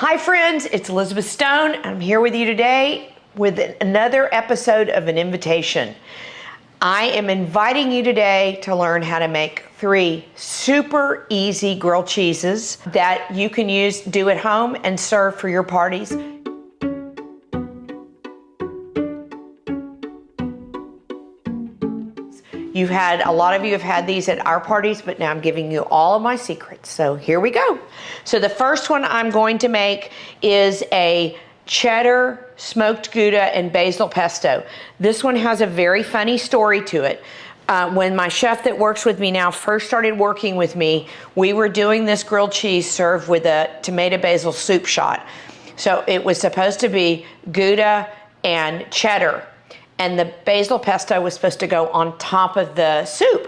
Hi friends, it's Elizabeth Stone. I'm here with you today with another episode of An Invitation. I am inviting you today to learn how to make 3 super easy grilled cheeses that you can do at home and serve for your parties. A lot of you have had these at our parties, but now I'm giving you all of my secrets. So here we go. So the first one I'm going to make is a cheddar smoked Gouda and basil pesto. This one has a very funny story to it. When my chef that works with me now first started working with me, we were doing this grilled cheese served with a tomato basil soup shot. So it was supposed to be Gouda and cheddar, and the basil pesto was supposed to go on top of the soup.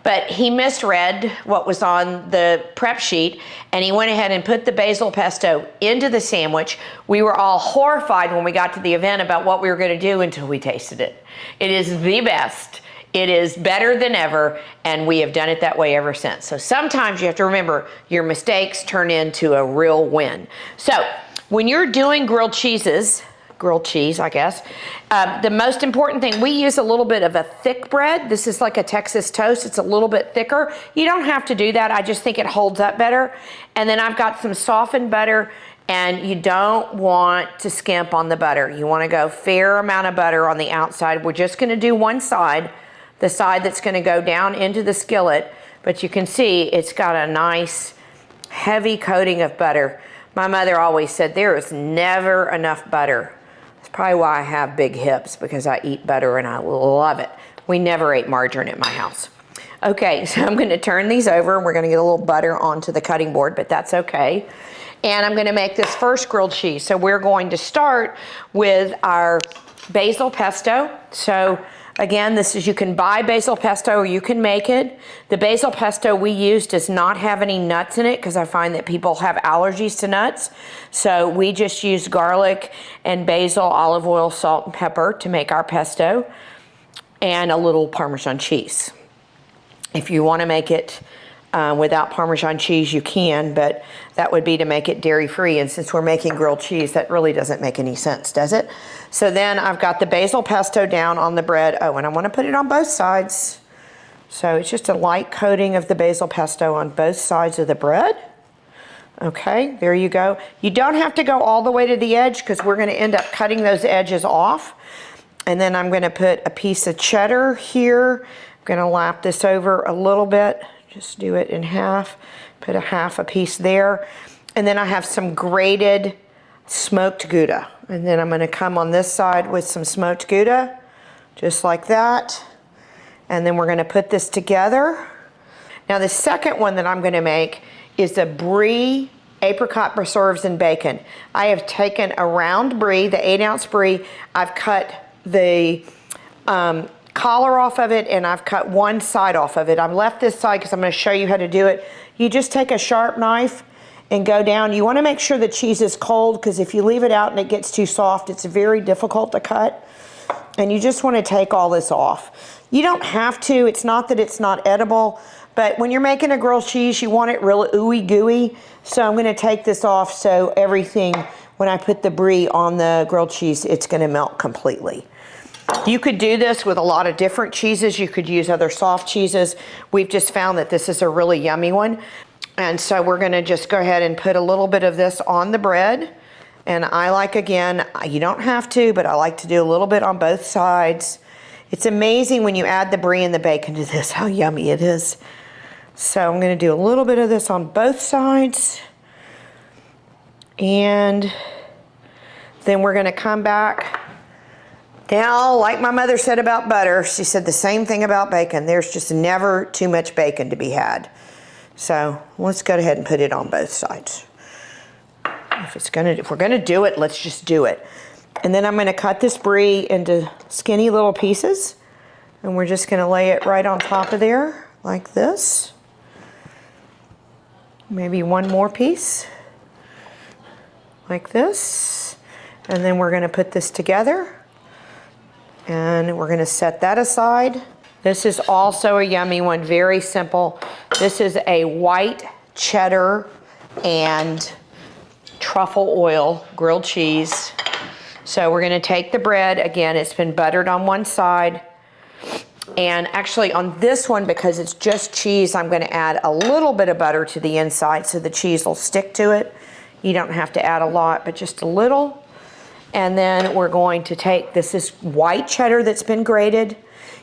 But he misread what was on the prep sheet, and he went ahead and put the basil pesto into the sandwich. We were all horrified when we got to the event about what we were going to do until we tasted it. It is the best. It is better than ever, and we have done it that way ever since. So sometimes you have to remember your mistakes turn into a real win. So when you're doing grilled cheese, I guess. The most important thing, we use a little bit of a thick bread. This is like a Texas toast. It's a little bit thicker. You don't have to do that. I just think it holds up better. And then I've got some softened butter, and you don't want to skimp on the butter. You want to go fair amount of butter on the outside. We're just going to do one side, the side that's going to go down into the skillet. But you can see it's got a nice heavy coating of butter. My mother always said there is never enough butter. Probably why I have big hips, because I eat butter and I love it. We never ate margarine at my house. Okay, so I'm going to turn these over. We're going to get a little butter onto the cutting board, but that's okay. And I'm going to make this first grilled cheese. So we're going to start with our basil pesto. So again, you can buy basil pesto or you can make it. The basil pesto we use does not have any nuts in it because I find that people have allergies to nuts. So we just use garlic and basil, olive oil, salt, and pepper to make our pesto, and a little Parmesan cheese. If you want to make it without Parmesan cheese, you can, but that would be to make it dairy-free. And since we're making grilled cheese, that really doesn't make any sense, does it? So then I've got the basil pesto down on the bread. Oh, and I want to put it on both sides. So it's just a light coating of the basil pesto on both sides of the bread. Okay, there you go. You don't have to go all the way to the edge because we're going to end up cutting those edges off. And then I'm going to put a piece of cheddar here. I'm going to lap this over a little bit. Just do it in half. Put a piece there. And then I have some grated smoked Gouda. And then I'm going to come on this side with some smoked Gouda, just like that. And then we're going to put this together. Now the second one that I'm going to make is a Brie apricot preserves and bacon. I have taken a round Brie, the 8-ounce Brie. I've cut the collar off of it, and I've cut one side off of it. I've left this side because I'm going to show you how to do it. You just take a sharp knife and go down. You want to make sure the cheese is cold, because if you leave it out and it gets too soft, it's very difficult to cut. And you just want to take all this off. You don't have to. It's not that it's not edible, but when you're making a grilled cheese, you want it real ooey gooey. So I'm going to take this off so everything, when I put the Brie on the grilled cheese, it's going to melt completely. You could do this with a lot of different cheeses. You could use other soft cheeses. We've just found that this is a really yummy one. And so we're going to just go ahead and put a little bit of this on the bread. And I like, again, you don't have to, but I like to do a little bit on both sides. It's amazing when you add the Brie and the bacon to this, how yummy it is. So I'm going to do a little bit of this on both sides. And then we're going to come back. Now, like my mother said about butter, she said the same thing about bacon. There's just never too much bacon to be had. So let's go ahead and put it on both sides. If we're gonna do it, let's just do it. And then I'm gonna cut this Brie into skinny little pieces, and we're just gonna lay it right on top of there, like this. Maybe one more piece, like this. And then we're gonna put this together. And we're going to set that aside. This is also a yummy one, very simple. This is a white cheddar and truffle oil, grilled cheese. So we're gonna take the bread, again, it's been buttered on one side. And actually on this one, because it's just cheese, I'm gonna add a little bit of butter to the inside so the cheese will stick to it. You don't have to add a lot, but just a little. And then we're going to take, this is white cheddar that's been grated.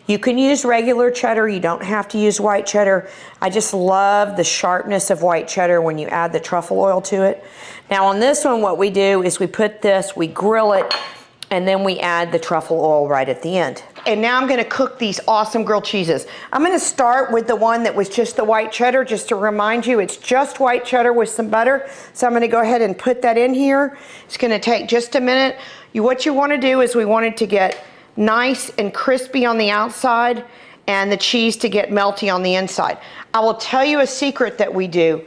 You can use regular cheddar, you don't have to use white cheddar. I just love the sharpness of white cheddar when you add the truffle oil to it. Now on this one, what we do is we put this, we grill it, and then we add the truffle oil right at the end. And now I'm gonna cook these awesome grilled cheeses. I'm gonna start with the one that was just the white cheddar, just to remind you, it's just white cheddar with some butter. So I'm gonna go ahead and put that in here. It's gonna take just a minute. What you wanna do is we want it to get nice and crispy on the outside and the cheese to get melty on the inside. I will tell you a secret that we do.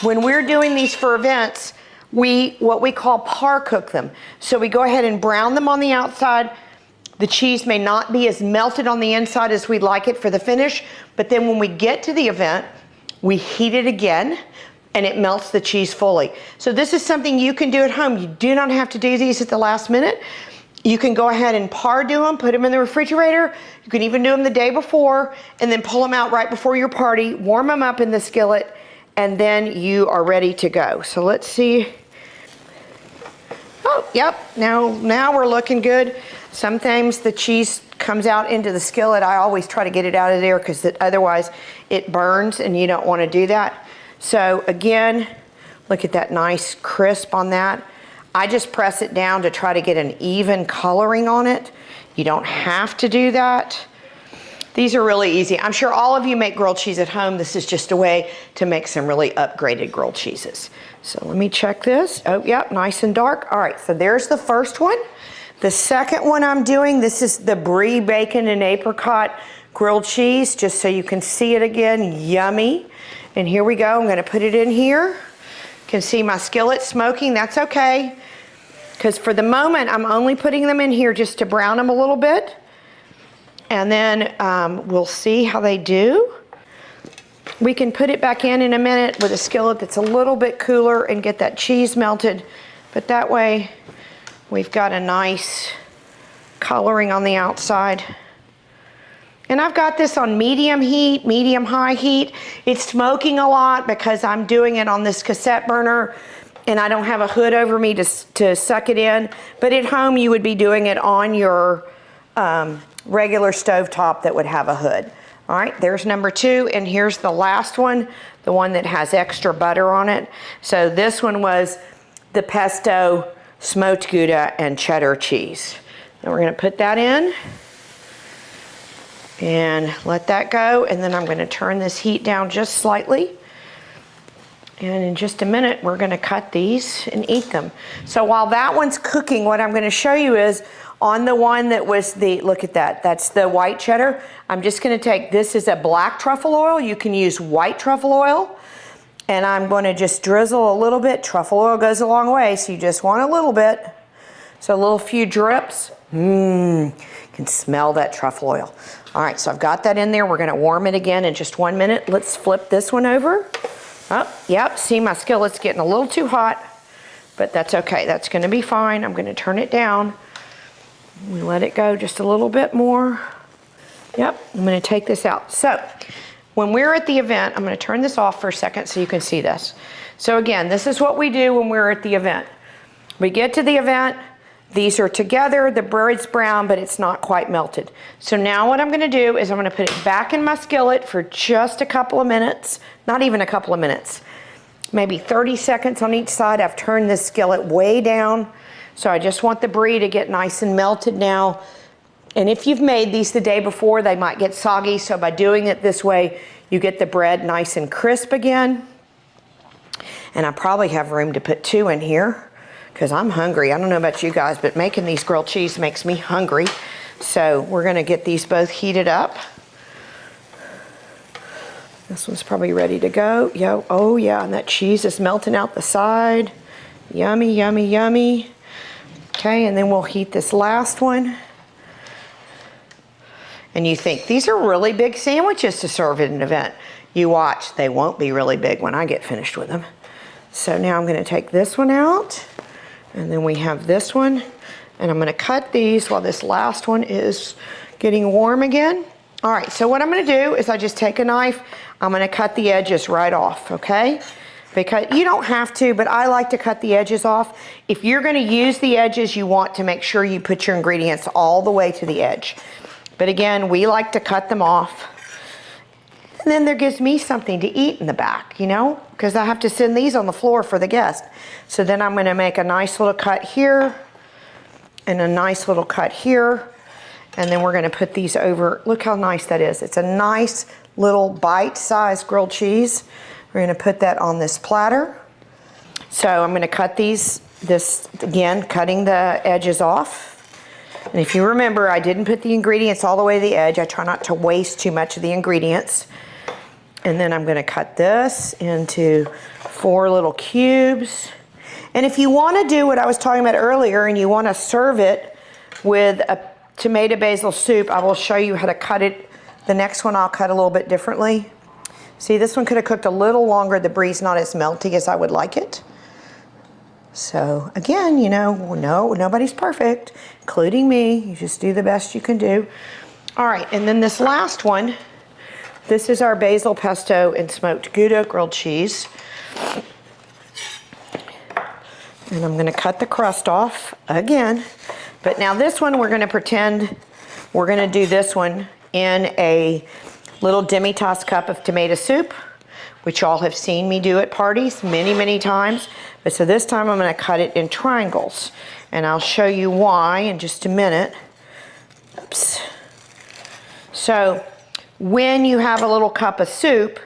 When we're doing these for events, what we call par cook them. So we go ahead and brown them on the outside. The cheese may not be as melted on the inside as we'd like it for the finish, but then when we get to the event, we heat it again and it melts the cheese fully. So this is something you can do at home. You do not have to do these at the last minute. You can go ahead and par do them, put them in the refrigerator. You can even do them the day before and then pull them out right before your party, warm them up in the skillet, and then you are ready to go. So let's see. Oh, yep, now we're looking good. Sometimes the cheese comes out into the skillet. I always try to get it out of there because otherwise it burns and you don't want to do that. So again, look at that nice crisp on that. I just press it down to try to get an even coloring on it. You don't have to do that. These are really easy. I'm sure all of you make grilled cheese at home. This is just a way to make some really upgraded grilled cheeses. So let me check this. Oh, yep, nice and dark. All right, so there's the first one. The second one I'm doing, this is the Brie bacon and apricot grilled cheese, just so you can see it again. Yummy. And here we go. I'm gonna put it in here. You can see my skillet smoking. That's okay, because for the moment, I'm only putting them in here just to brown them a little bit. And then we'll see how they do. We can put it back in a minute with a skillet that's a little bit cooler and get that cheese melted. But that way, we've got a nice coloring on the outside. And I've got this on medium heat, medium high heat. It's smoking a lot because I'm doing it on this cassette burner and I don't have a hood over me to suck it in. But at home, you would be doing it on your regular stovetop that would have a hood. All right, there's number two, and here's the last one, the one that has extra butter on it. So this one was the pesto, smoked Gouda, and cheddar cheese. And we're gonna put that in and let that go, and then I'm gonna turn this heat down just slightly. And in just a minute, we're gonna cut these and eat them. So while that one's cooking, what I'm gonna show you is on the one that was the, look at that, that's the white cheddar. I'm just gonna take, this is a black truffle oil. You can use white truffle oil. And I'm gonna just drizzle a little bit. Truffle oil goes a long way, so you just want a little bit. So a little few drips. You can smell that truffle oil. All right, so I've got that in there. We're gonna warm it again in just 1 minute. Let's flip this one over. Oh, yep, see my skillet's getting a little too hot, but that's okay, that's gonna be fine. I'm gonna turn it down. We let it go just a little bit more. Yep, I'm gonna take this out. So, when we're at the event, I'm gonna turn this off for a second so you can see this. So again, this is what we do when we're at the event. We get to the event, these are together, the bread's brown, but it's not quite melted. So now what I'm gonna do is I'm gonna put it back in my skillet for just a couple of minutes, not even a couple of minutes, maybe 30 seconds on each side. I've turned this skillet way down, so I just want the brie to get nice and melted now. And if you've made these the day before, they might get soggy, so by doing it this way, you get the bread nice and crisp again. And I probably have room to put 2 in here, because I'm hungry. I don't know about you guys, but making these grilled cheese makes me hungry. So we're gonna get these both heated up. This one's probably ready to go. Yeah, oh yeah, and that cheese is melting out the side. Yummy, yummy, yummy. Okay, and then we'll heat this last one. And you think, these are really big sandwiches to serve at an event. You watch, they won't be really big when I get finished with them. So now I'm gonna take this one out, and then we have this one, and I'm gonna cut these while this last one is getting warm again. All right, so what I'm gonna do is I just take a knife, I'm gonna cut the edges right off, okay? Because you don't have to, but I like to cut the edges off. If you're gonna use the edges, you want to make sure you put your ingredients all the way to the edge. But again, we like to cut them off. And then there gives me something to eat in the back, you know? Because I have to send these on the floor for the guest. So then I'm gonna make a nice little cut here, and a nice little cut here. And then we're gonna put these over. Look how nice that is. It's a nice little bite-sized grilled cheese. We're gonna put that on this platter. So I'm gonna cut this again, cutting the edges off. And if you remember, I didn't put the ingredients all the way to the edge. I try not to waste too much of the ingredients. And then I'm gonna cut this into 4 little cubes. And if you wanna do what I was talking about earlier and you wanna serve it with a tomato basil soup, I will show you how to cut it. The next one I'll cut a little bit differently. See, this one could have cooked a little longer. The Brie's not as melty as I would like it. So again, you know, no, nobody's perfect, including me. You just do the best you can do. All right, and then this last one, this is our basil pesto and smoked Gouda grilled cheese. And I'm gonna cut the crust off again. But now this one, we're gonna pretend we're gonna do this one in a little demi-tasse cup of tomato soup, which y'all have seen me do at parties many, many times. But so this time I'm gonna cut it in triangles. And I'll show you why in just a minute. Oops. So when you have a little cup of soup,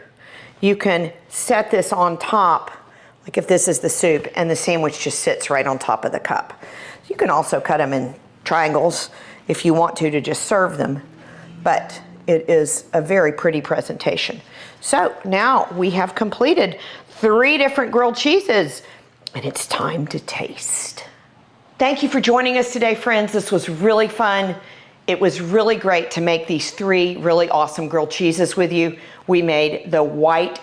you can set this on top, like if this is the soup, and the sandwich just sits right on top of the cup. You can also cut them in triangles if you want to just serve them. But it is a very pretty presentation. So now we have completed 3 different grilled cheeses, and it's time to taste. Thank you for joining us today, friends. This was really fun. It was really great to make these 3 really awesome grilled cheeses with you. We made the white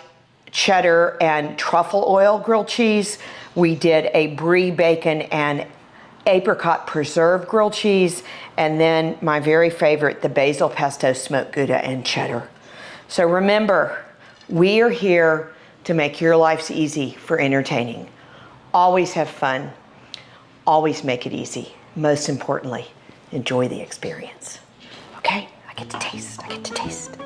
cheddar and truffle oil grilled cheese. We did a brie bacon and apricot preserved grilled cheese, and then my very favorite, the basil pesto smoked Gouda and cheddar. So remember, we are here to make your lives easy for entertaining. Always have fun, always make it easy. Most importantly, enjoy the experience. Okay, I get to taste.